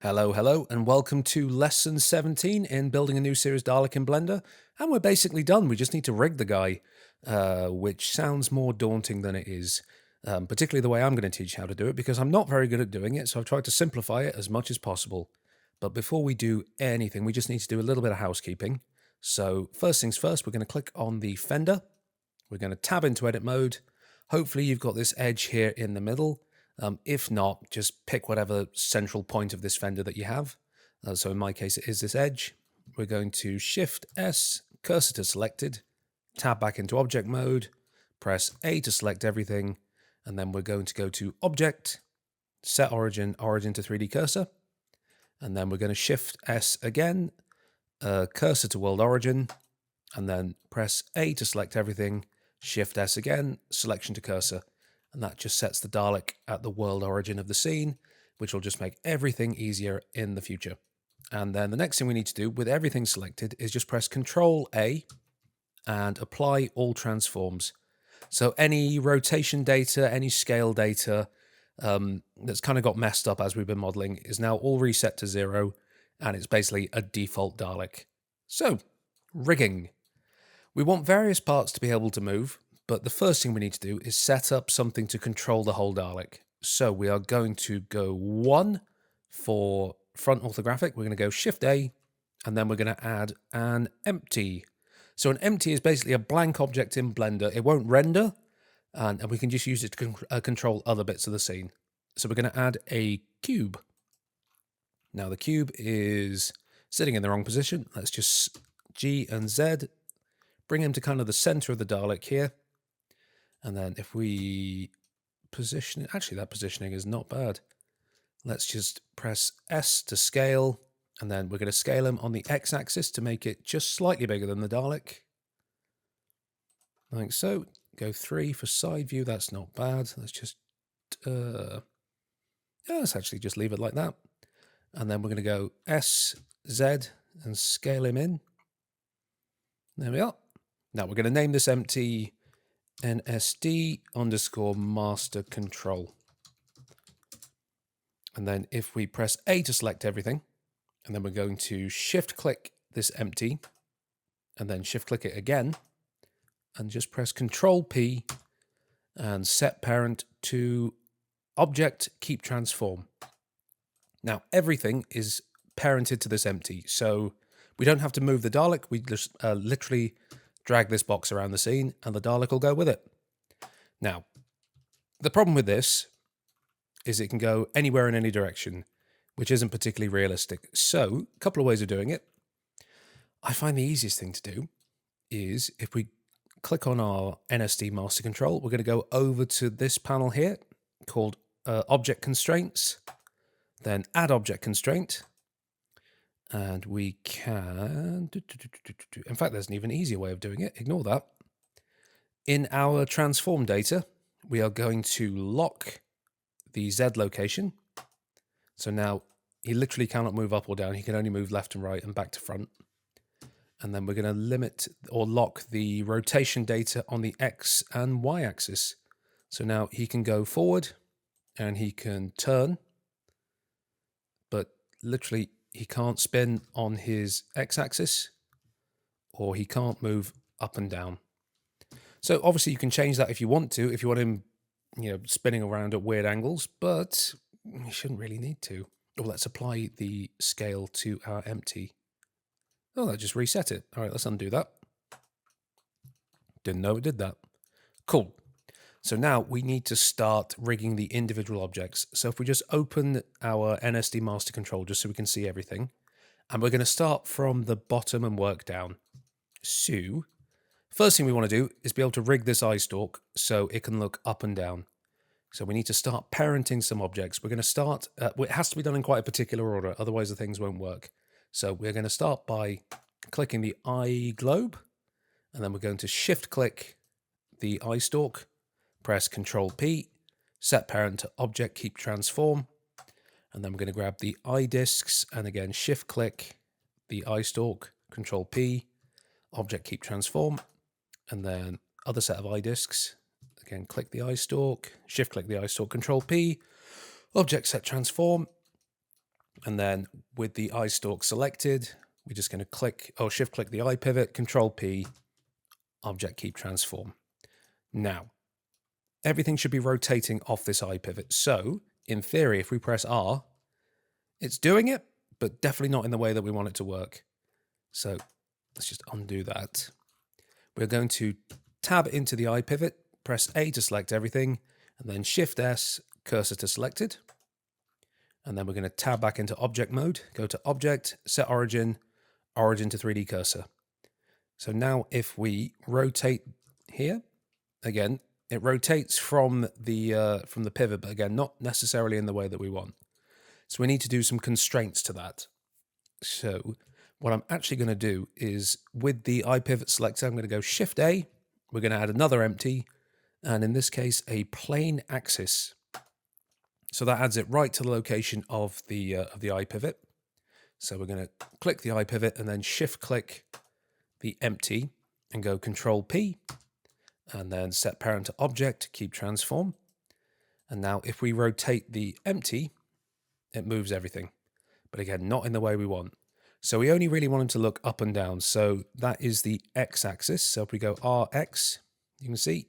Hello, hello, and welcome to lesson 17 in building a new series Dalek in Blender. And we're basically done. We just need to rig the guy, which sounds more daunting than it is, particularly the way I'm going to teach how to do it, because I'm not very good at doing it, so I've tried to simplify it as much as possible. But before we do anything, we just need to do a little bit of housekeeping. So first things first, we're going to click on the fender. We're going to tab into edit mode. Hopefully you've got this edge here in the middle. If not, just pick whatever central point of this fender that you have. So in my case, it is this edge. We're going to Shift S, cursor to selected, tab back into object mode, press A to select everything, and then we're going to go to Object, Set Origin, Origin to 3D Cursor, and then we're going to Shift S again, Cursor to World Origin, and then press A to select everything, Shift S again, Selection to Cursor. And that just sets the Dalek at the world origin of the scene, which will just make everything easier in the future. And then the next thing we need to do with everything selected is just press Control A and apply all transforms. So any rotation data, any scale data that's kind of got messed up as we've been modeling is now all reset to 0, and it's basically a default Dalek. So, rigging. We want various parts to be able to move, but the first thing we need to do is set up something to control the whole Dalek. So we are going to go 1 for front orthographic. We're going to go Shift A, and then we're going to add an empty. So an empty is basically a blank object in Blender. It won't render, and we can just use it to control other bits of the scene. So we're going to add a cube. Now the cube is sitting in the wrong position. Let's just G and Z, bring him to kind of the center of the Dalek here. And then if we position it, actually that positioning is not bad. Let's just press S to scale, and then we're going to scale him on the X-axis to make it just slightly bigger than the Dalek. Like so. Go 3 for side view, that's not bad. Let's just, let's actually just leave it like that. And then we're going to go S, Z, and scale him in. There we are. Now we're going to name this empty NSD underscore master control. And then if we press A to select everything, and then we're going to shift click this empty, and then shift click it again, and just press Control P and set parent to object keep transform. Now everything is parented to this empty, so we don't have to move the Dalek. We just literally drag this box around the scene and the Dalek will go with it. Now, the problem with this is it can go anywhere in any direction, which isn't particularly realistic. So, a couple of ways of doing it. I find the easiest thing to do is if we click on our NSD master control, we're going to go over to this panel here called Object Constraints, then Add Object Constraint, and we can, in fact, there's an even easier way of doing it. Ignore that. In our transform data, we are going to lock the Z location. So now he literally cannot move up or down. He can only move left and right and back to front. And then we're going to limit or lock the rotation data on the X and Y axis. So now he can go forward and he can turn, but literally he can't spin on his X-axis, or he can't move up and down. So obviously you can change that if you want to, if you want him, spinning around at weird angles, but you shouldn't really need to. Oh, let's apply the scale to our empty. Oh, that just reset it. All right, let's undo that. Didn't know it did that. Cool. So now we need to start rigging the individual objects. So if we just open our NSD master control just so we can see everything, and we're going to start from the bottom and work down. So first thing we want to do is be able to rig this eye stalk so it can look up and down. So we need to start parenting some objects. We're going to start, it has to be done in quite a particular order, otherwise the things won't work. So we're going to start by clicking the eye globe, and then we're going to shift click the eye stalk, press Control P, set parent to object keep transform, and then we're going to grab the eye discs and again shift click the eye stalk, Control P, object keep transform, and then other set of eye discs. Again, click the eye stalk, shift click the eye stalk, Control P, object set transform, And then with the eye stalk selected, we're just going to shift click the eye pivot, Control P, object keep transform. Now, everything should be rotating off this eye pivot. So in theory, if we press R, it's doing it, but definitely not in the way that we want it to work. So let's just undo that. We're going to tab into the eye pivot, press A to select everything, and then Shift S, cursor to selected. And then we're going to tab back into object mode, go to object, set origin, origin to 3D cursor. So now if we rotate here, again, it rotates from the pivot, but again, not necessarily in the way that we want. So we need to do some constraints to that. So what I'm actually going to do is with the eye pivot selector, I'm going to go Shift A. We're going to add another empty, and in this case, a plane axis. So that adds it right to the location of the eye pivot. So we're going to click the eye pivot and then shift click the empty and go Control P and then set parent to object, keep transform. And now if we rotate the empty, it moves everything. But again, not in the way we want. So we only really want them to look up and down. So that is the x-axis. So if we go RX, you can see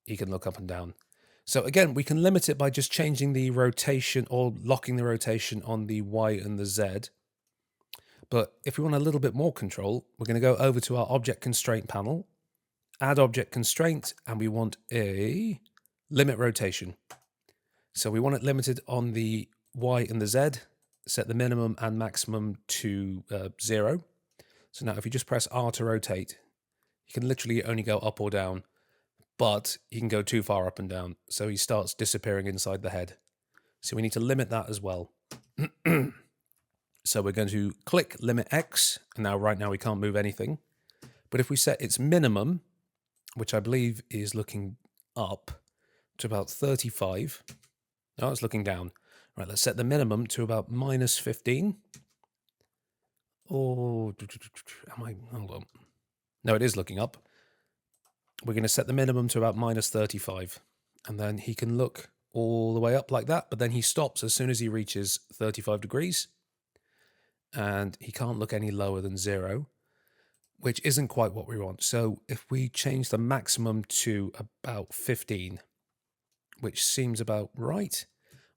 he can look up and down. So again, we can limit it by just changing the rotation or locking the rotation on the Y and the Z. But if we want a little bit more control, we're going to go over to our object constraint panel, add object constraint, and we want a limit rotation. So we want it limited on the Y and the Z, set the minimum and maximum to 0. So now if you just press R to rotate, you can literally only go up or down, but he can go too far up and down. So he starts disappearing inside the head. So we need to limit that as well. So we're going to click limit X. And now right now we can't move anything. But if we set its minimum, which I believe is looking up to about 35. No, it's looking down. Right, let's set the minimum to about minus 15. Hold on. No, it is looking up. We're going to set the minimum to about minus 35. And then he can look all the way up like that, but then he stops as soon as he reaches 35 degrees. And he can't look any lower than 0, which isn't quite what we want. So if we change the maximum to about 15, which seems about right,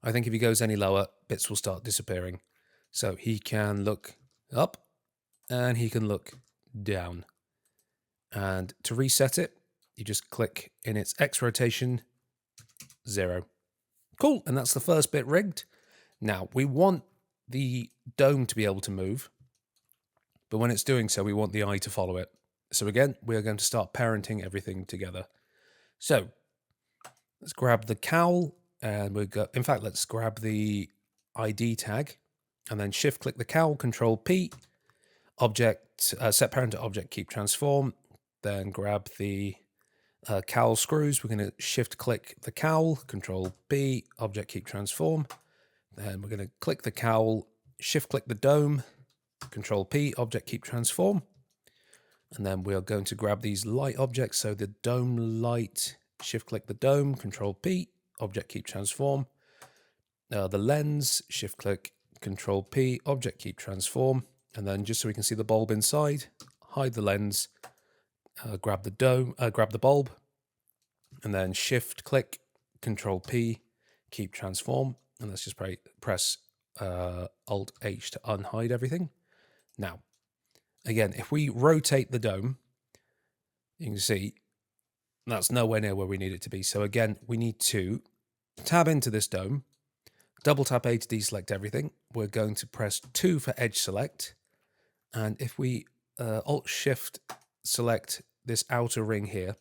I think if he goes any lower, bits will start disappearing. So he can look up and he can look down. And to reset it, you just click in its X rotation, 0. Cool, and that's the first bit rigged. Now, we want the dome to be able to move, but when it's doing so, we want the eye to follow it. So again, we're going to start parenting everything together. So let's grab the cowl, and let's grab the ID tag, and then shift click the cowl, Control P, object, set parent to object, keep transform, then grab the cowl screws. We're going to shift click the cowl, Control B, object keep transform. Then we're going to click the cowl, shift click the dome, Control P, object keep transform. And then we're going to grab these light objects. So the dome light, shift click the dome, Control P, object keep transform. The lens, shift click, Control P, object keep transform. And then just so we can see the bulb inside, hide the lens. Grab the bulb, and then shift click, Control P, keep transform, and let's just press Alt H to unhide everything. Now, again, if we rotate the dome, you can see that's nowhere near where we need it to be. So again, we need to tab into this dome, double tap A to deselect everything. We're going to press 2 for edge select, and if we Alt Shift select this outer ring here.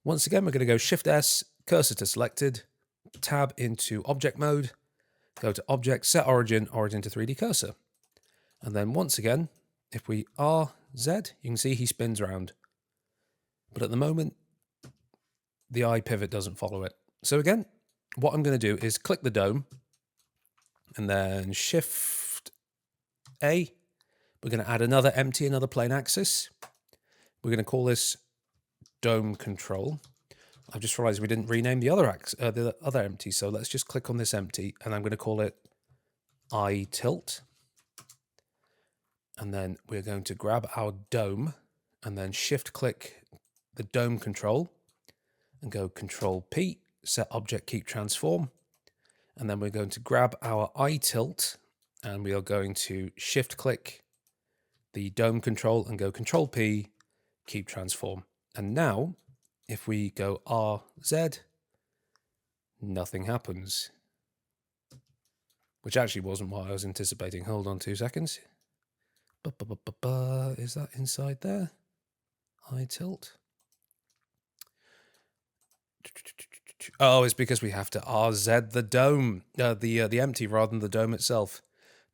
Once again, we're going to go Shift S, cursor to selected, tab into object mode, go to object, set origin, origin to 3D cursor. And then once again, if we RZ, you can see he spins around. But at the moment, the eye pivot doesn't follow it. So again, what I'm going to do is click the dome and then Shift A. We're going to add another empty, another plane axis. We're going to call this dome control. I've just realized we didn't rename the other empty, so let's just click on this empty, and I'm going to call it I tilt. And then we're going to grab our dome and then shift click the dome control and go Control P, set object keep transform. And then we're going to grab our I tilt and we are going to shift click the dome control and go Control P, keep transform. And now if we go RZ, nothing happens. Which actually wasn't what I was anticipating. Hold on 2 seconds. Is that inside there? I tilt. Oh, it's because we have to RZ the dome, the empty rather than the dome itself.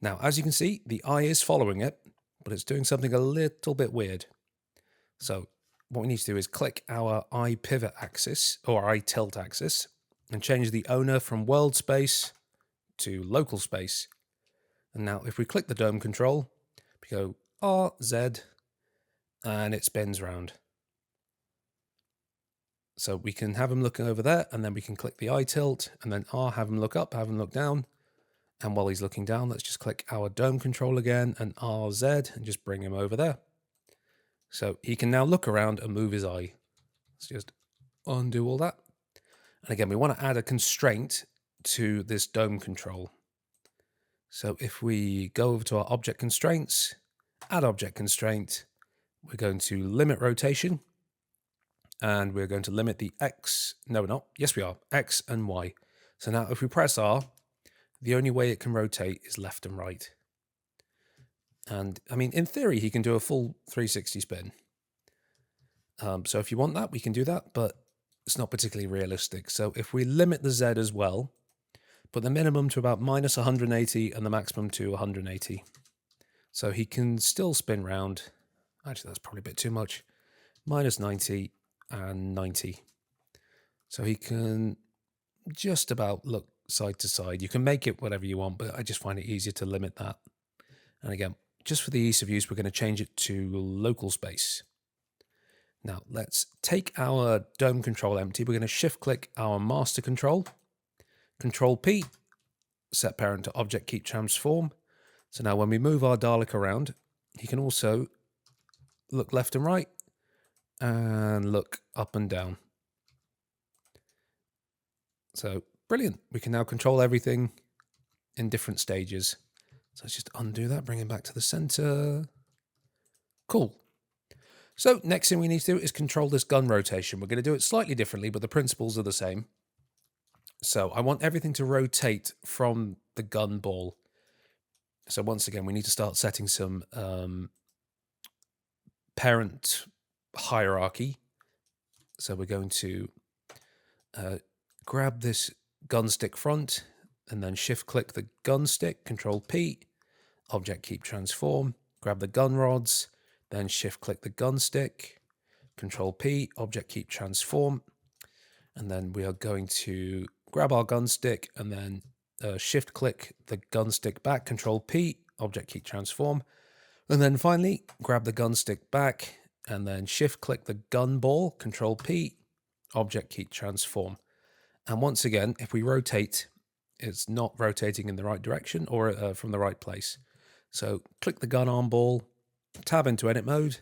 Now, as you can see, the eye is following it, but it's doing something a little bit weird. So what we need to do is click our eye pivot axis or eye tilt axis and change the owner from world space to local space. And now if we click the dome control, we go RZ and it spins round. So we can have him looking over there and then we can click the eye tilt and then R, have him look up, have him look down. And while he's looking down, let's just click our dome control again and RZ and just bring him over there. So he can now look around and move his eye. Let's just undo all that. And again, we want to add a constraint to this dome control. So if we go over to our object constraints, add object constraint, we're going to limit rotation and we're going to limit the X. No, we're not. Yes, we are. X and Y. So now if we press R, the only way it can rotate is left and right. And I mean, in theory, he can do a full 360 spin. So if you want that, we can do that, but it's not particularly realistic. So if we limit the Z as well, put the minimum to about minus 180 and the maximum to 180. So he can still spin round. Actually, that's probably a bit too much. Minus 90 and 90. So he can just about look side to side. You can make it whatever you want, but I just find it easier to limit that. And again, just for the ease of use, we're going to change it to local space. Now let's take our dome control empty. We're going to shift click our master control, Control P, set parent to object keep transform. So now when we move our Dalek around, he can also look left and right and look up and down. So brilliant. We can now control everything in different stages. So let's just undo that, bring him back to the center. Cool. So next thing we need to do is control this gun rotation. We're going to do it slightly differently, but the principles are the same. So I want everything to rotate from the gun ball. So once again, we need to start setting some parent hierarchy. So we're going to grab this gun stick front and then shift click the gun stick, Control P, object keep transform, grab the gun rods, then shift click the gun stick, Control P, object keep transform. And then we are going to grab our gun stick and then shift click the gun stick back, Control P, object keep transform. And then finally grab the gun stick back and then shift click the gun ball, Control P, object keep transform. And once again, if we rotate, it's not rotating in the right direction or from the right place. So click the gun arm ball, tab into edit mode,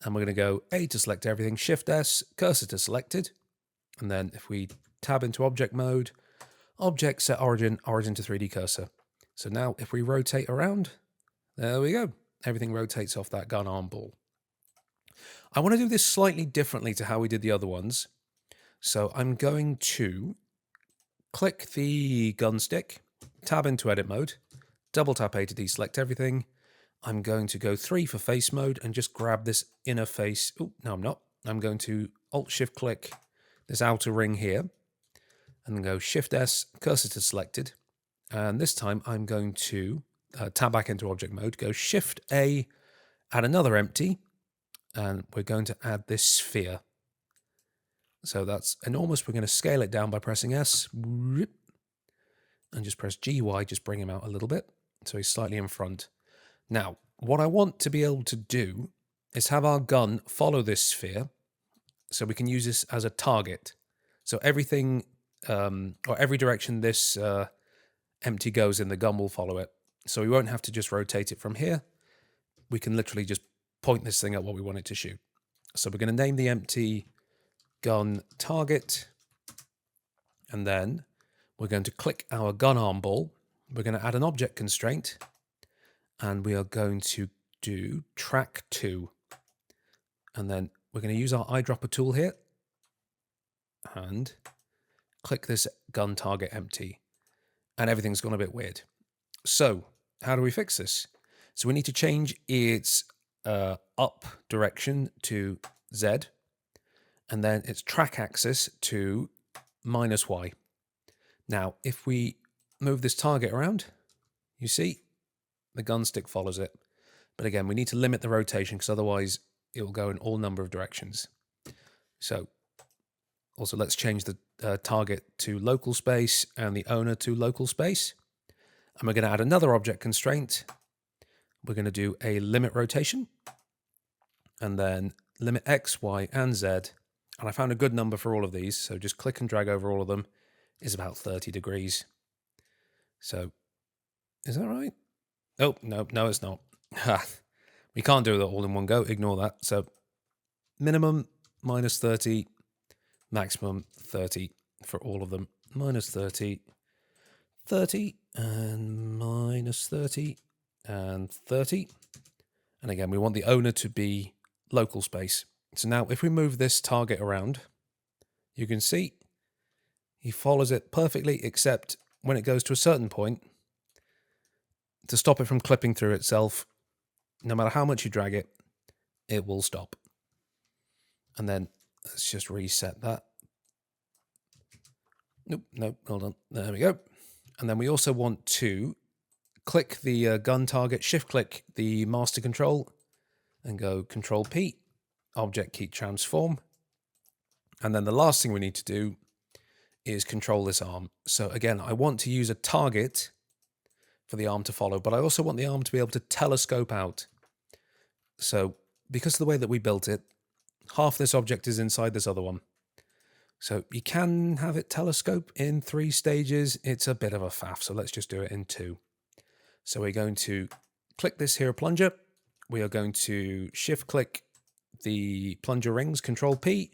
and we're going to go A to select everything, Shift S, cursor to selected. And then if we tab into object mode, object set origin, origin to 3D cursor. So now if we rotate around, there we go. Everything rotates off that gun arm ball. I want to do this slightly differently to how we did the other ones. So I'm going to click the gun stick, tab into edit mode, double tap A to deselect everything. I'm going to go 3 for face mode and just grab this inner face. Oh, no, I'm not. I'm going to Alt Shift click this outer ring here and then go Shift S, cursor to selected. And this time I'm going to tab back into object mode, go Shift A, add another empty, and we're going to add this sphere. So that's enormous. We're going to scale it down by pressing S and just press GY, just bring him out a little bit. So he's slightly in front. Now, what I want to be able to do is have our gun follow this sphere so we can use this as a target. So everything or every direction this empty goes in, the gun will follow it. So we won't have to just rotate it from here. We can literally just point this thing at what we want it to shoot. So we're going to name the empty gun target. And then we're going to click our gun arm ball. We're going to add an object constraint. And we are going to do track 2. And then we're going to use our eyedropper tool here. And click this gun target empty. And everything's gone a bit weird. So how do we fix this? So we need to change its up direction to Z, and then its track axis to -Y. Now, if we move this target around, you see the gun stick follows it. But again, we need to limit the rotation because otherwise it will go in all number of directions. So also let's change the target to local space and the owner to local space. And we're going to add another object constraint. We're going to do a limit rotation and then limit X, Y, and Z. And I found a good number for all of these. So just click and drag over all of them is about 30 degrees. So is that right? Oh, no, it's not. We can't do that all in one go. Ignore that. So minimum -30, maximum 30 for all of them. -30, 30, and -30, and 30. And again, we want the owner to be local space. So now if we move this target around, you can see he follows it perfectly, except when it goes to a certain point, to stop it from clipping through itself, no matter how much you drag it, it will stop. And then let's just reset that. Nope, hold on. There we go. And then we also want to click the gun target, shift click the master control and go Control P, object key transform. And then the last thing we need to do is control this arm. So again, I want to use a target for the arm to follow, but I also want the arm to be able to telescope out. So because of the way that we built it, half this object is inside this other one. So you can have it telescope in 3 stages. It's a bit of a faff, so let's just do it in 2. So we're going to click this here plunger. We are going to shift click the plunger rings, Control P,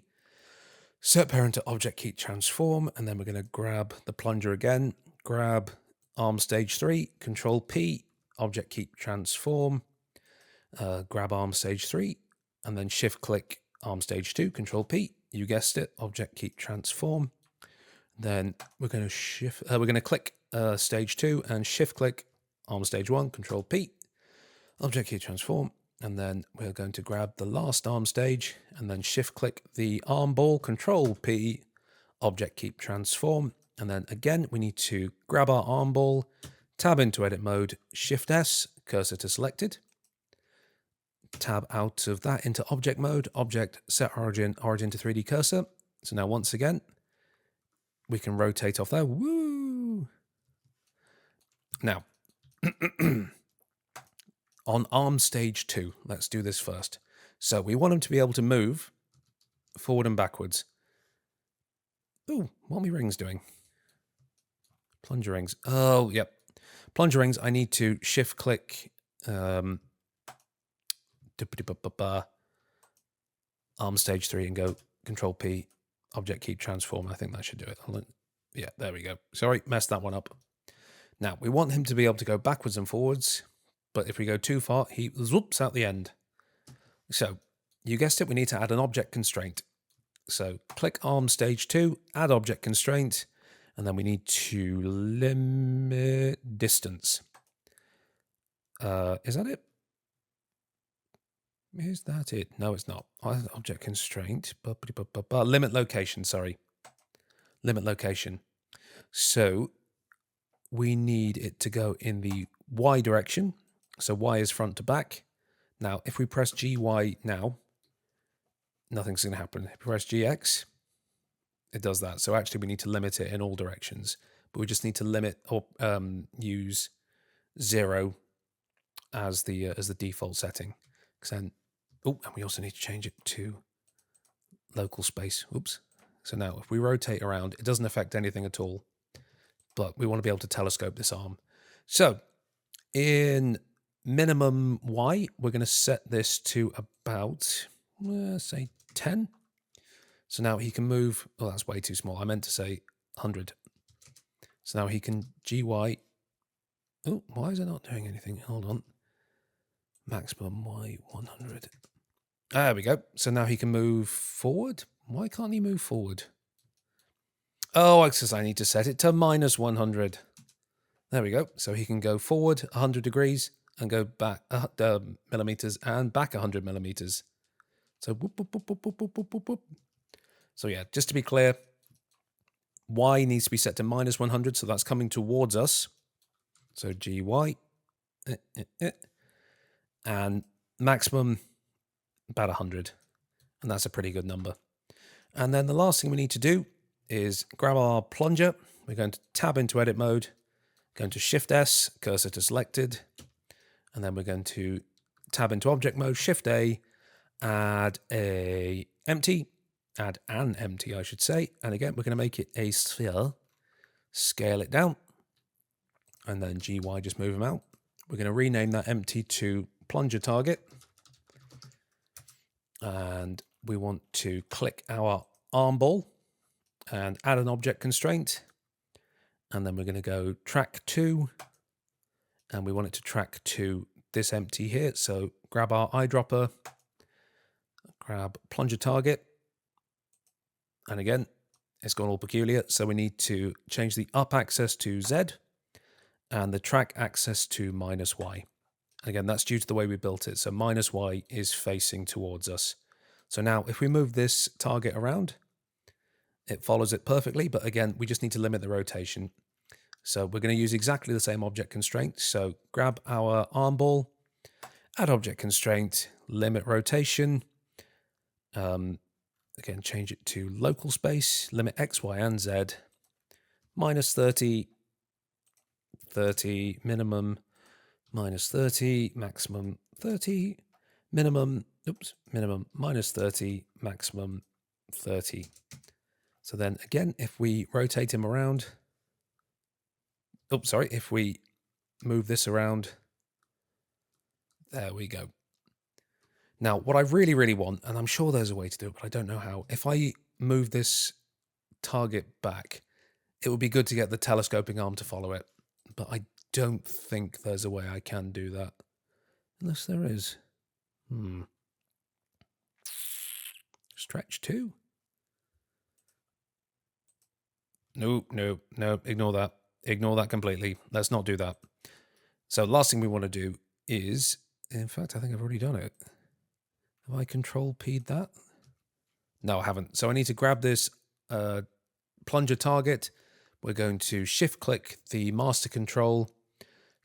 set parent to object key transform, and then we're going to grab the plunger again, grab arm stage 3, Control P, object key transform, grab arm stage 3, and then shift click arm stage 2, Control P, you guessed it, object key transform. Then we're going to click stage 2 and shift click arm stage 1, Control P, object key transform. And then we're going to grab the last arm stage and then shift click the arm ball, Control P, object key transform. And then again, we need to grab our arm ball, tab into edit mode, Shift S, cursor to selected. Tab out of that into object mode, object, set origin, origin to 3D cursor. So now once again, we can rotate off there. Woo! Now, on arm stage 2, let's do this first. So we want him to be able to move forward and backwards. Ooh, what are my rings doing? Plunger rings. Oh, yep. Plunger rings, I need to shift click arm stage 3 and go Control P, object key transform. I think that should do it. Yeah, there we go. Sorry, messed that one up. Now, we want him to be able to go backwards and forwards, but if we go too far, he whoops out the end. So, you guessed it, we need to add an object constraint. So, click arm stage 2, add object constraint, and then we need to limit distance. Is that it? Is that it? No, it's not. Object constraint. Limit location, sorry. Limit location. So we need it to go in the Y direction. So Y is front to back. Now, if we press GY now, nothing's going to happen. If we press GX, it does that. So actually we need to limit it in all directions. But we just need to limit or use 0 as the default setting. Then, and we also need to change it to local space. Oops. So now if we rotate around, it doesn't affect anything at all. But we want to be able to telescope this arm. So In minimum Y, we're going to set this to about, say, 10. So now he can move. Oh, that's way too small. I meant to say 100. So now he can GY. Oh, why is it not doing anything? Hold on. Maximum Y 100. There we go. So now he can move forward. Why can't he move forward? Oh, because I need to set it to minus 100. There we go. So he can go forward 100 degrees and go back millimeters and back 100 millimeters. So whoop, whoop, whoop, whoop, whoop, whoop, whoop, whoop. So yeah, just to be clear, Y needs to be set to minus 100. So that's coming towards us. So GY. And maximum about 100. And that's a pretty good number. And then the last thing we need to do is grab our plunger. We're going to tab into edit mode, going to Shift S, cursor to selected, and then we're going to tab into object mode, Shift A, add an empty, I should say. And again, we're going to make it a sphere, scale it down, and then GY, just move them out. We're going to rename that empty to plunger target. And we want to click our arm ball and add an object constraint. And then we're going to go track to, and we want it to track to this empty here. So grab our eyedropper, grab plunger target. And again, it's gone all peculiar. So we need to change the up axis to Z and the track axis to minus Y. Again, that's due to the way we built it. So minus Y is facing towards us. So now if we move this target around, it follows it perfectly. But again, we just need to limit the rotation. So we're going to use exactly the same object constraint. So grab our arm ball, add object constraint, limit rotation. Again, change it to local space, limit X, Y, and Z, minus 30, 30, minimum, minus 30, maximum 30, minimum, minimum, minus 30, maximum 30. So then again, if we rotate him around, if we move this around, there we go. Now, what I really, really want, and I'm sure there's a way to do it, but I don't know how. If I move this target back, it would be good to get the telescoping arm to follow it. But I don't think there's a way I can do that. Unless there is. Stretch 2? No, ignore that. Ignore that completely. Let's not do that. So last thing we want to do is, in fact, I think I've already done it. Have I control P'd that? No, I haven't. So I need to grab this plunger target. We're going to shift click the master control,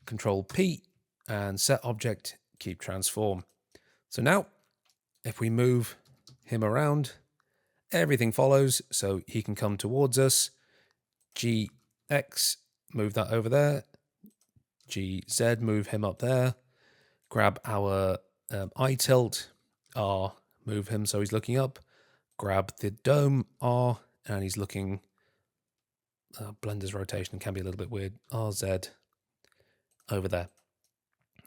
control P, and set object, keep transform. So now, if we move him around, everything follows. So he can come towards us. GX, move that over there. GZ, move him up there. Grab our eye tilt, R, move him so he's looking up. Grab the dome, R, and he's looking. Blender's rotation can be a little bit weird. RZ over there.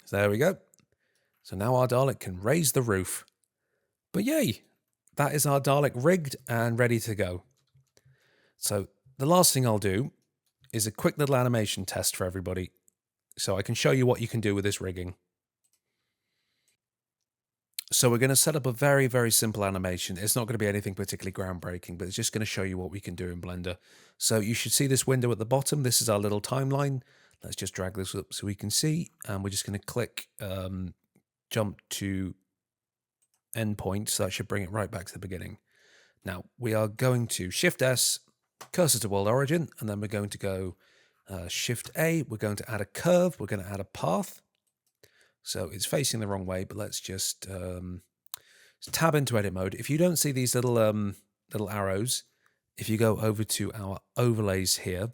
So there we go. So now our Dalek can raise the roof. But yay, that is our Dalek rigged and ready to go. So the last thing I'll do is a quick little animation test for everybody so I can show you what you can do with this rigging. So we're going to set up a very, very simple animation. It's not going to be anything particularly groundbreaking, but it's just going to show you what we can do in Blender. So you should see this window at the bottom. This is our little timeline. Let's just drag this up so we can see. And we're just going to click jump to endpoint. So that should bring it right back to the beginning. Now we are going to Shift S, cursor to world origin, and then we're going to go Shift A. We're going to add a curve. We're going to add a path. So it's facing the wrong way, but let's just tab into edit mode. If you don't see these little little arrows, if you go over to our overlays here,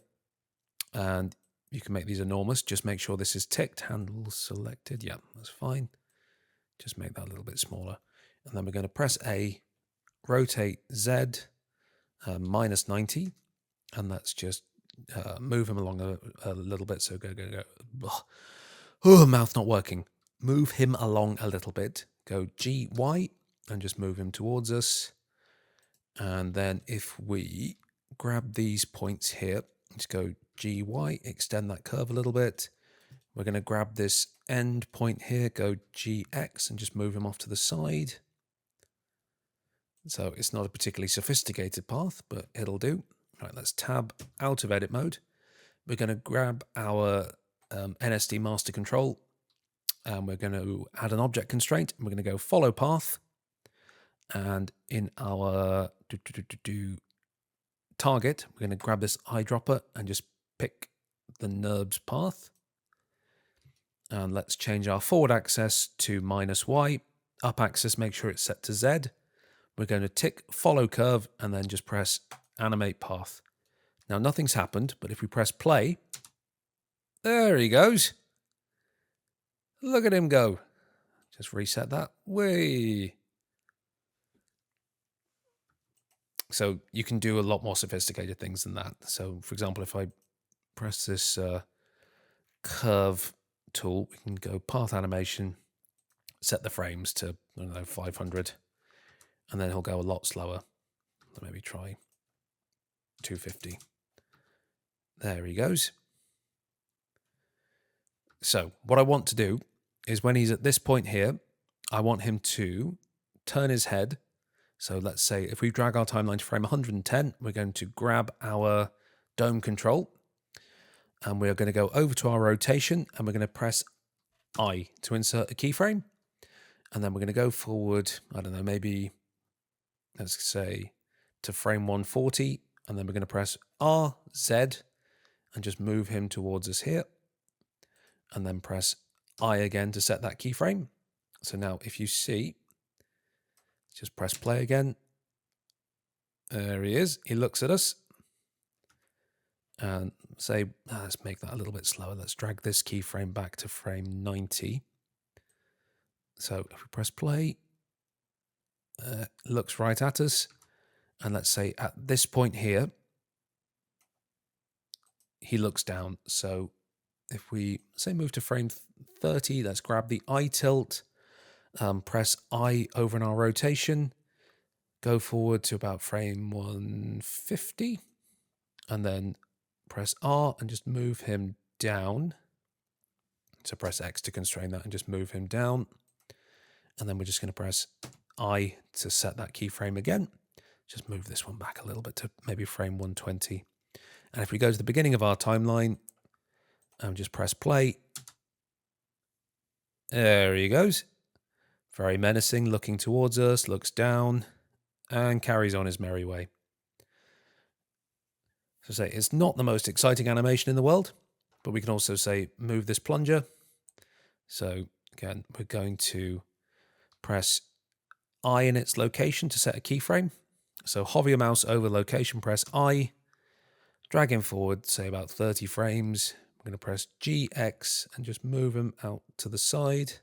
and you can make these enormous, just make sure this is ticked, handle selected. Yeah, that's fine. Just make that a little bit smaller. And then we're going to press A, rotate Z, minus 90, and let's just move him along a little bit. So go. Oh, mouth not working. Move him along a little bit. Go GY and just move him towards us. And then if we grab these points here, just go GY, extend that curve a little bit. We're going to grab this end point here, go GX and just move him off to the side. So it's not a particularly sophisticated path, but it'll do. All right, let's tab out of edit mode. We're going to grab our NSD master control and we're going to add an object constraint. We're going to go follow path. And in our target, we're going to grab this eyedropper and just pick the NURBS path. And let's change our forward axis to -Y. Up axis, make sure it's set to Z. We're going to tick follow curve and then just press animate path. Now nothing's happened, but if we press play, there he goes. Look at him go. Just reset that. Whee! So you can do a lot more sophisticated things than that. So for example, if I press this curve tool, we can go path animation, set the frames to, I don't know, 500, and then he'll go a lot slower. So maybe try 250. There he goes. So what I want to do is when he's at this point here, I want him to turn his head. So let's say if we drag our timeline to frame 110, we're going to grab our dome control and we're going to go over to our rotation and we're going to press I to insert a keyframe. And then we're going to go forward, I don't know, maybe let's say to frame 140. And then we're going to press RZ and just move him towards us here. And then press I again to set that keyframe. So now if you see, just press play again. There he is. He looks at us. And say, let's make that a little bit slower. Let's drag this keyframe back to frame 90. So if we press play, looks right at us. And let's say at this point here, he looks down. So if we say move to frame 30, let's grab the I tilt, press I over in our rotation, go forward to about frame 150, and then press R and just move him down. So press X to constrain that and just move him down. And then we're just going to press I to set that keyframe again. Just move this one back a little bit to maybe frame 120. And if we go to the beginning of our timeline and just press play, there he goes. Very menacing, looking towards us, looks down, and carries on his merry way. So say it's not the most exciting animation in the world, but we can also say move this plunger. So again, we're going to press I in its location to set a keyframe. So hover your mouse over location, press I, drag him forward, say about 30 frames. I'm going to press GX and just move him out to the side.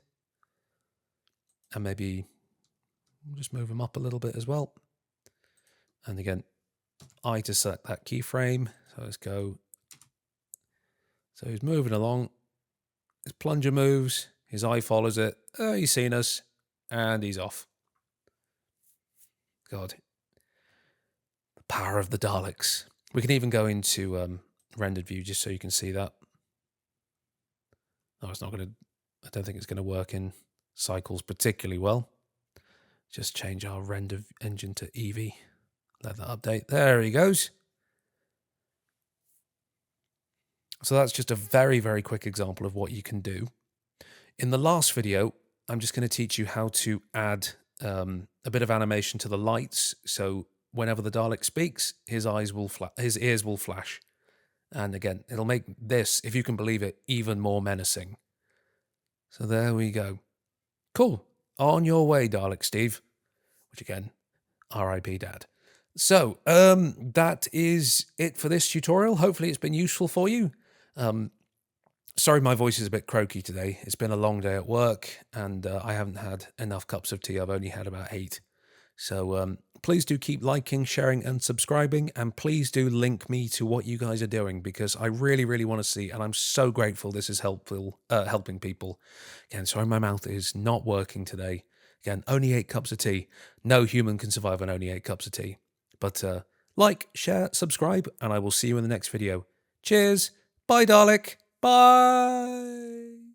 And maybe just move him up a little bit as well. And again, I to select that keyframe. So let's go. So he's moving along. His plunger moves. His eye follows it. He's seen us. And he's off. God. The power of the Daleks. We can even go into rendered view just so you can see that. Oh, it's not going to... I don't think it's going to work in cycles particularly well. Just change our render engine to Eevee. Let that update. There he goes. So that's just a very, very quick example of what you can do. In the last video, I'm just going to teach you how to add a bit of animation to the lights. So whenever the Dalek speaks, his ears will flash. And again, it'll make this, if you can believe it, even more menacing. So there we go. Cool. On your way, Dalek Steve. Which again, R.I.P. Dad. So that is it for this tutorial. Hopefully it's been useful for you. Sorry my voice is a bit croaky today. It's been a long day at work and I haven't had enough cups of tea. I've only had about 8. So Please do keep liking, sharing, and subscribing, and please do link me to what you guys are doing, because I really, really want to see, and I'm so grateful this is helping people. Again, sorry my mouth is not working today. Again, only 8 cups of tea. No human can survive on only 8 cups of tea. But like, share, subscribe, and I will see you in the next video. Cheers. Bye, Dalek. Bye.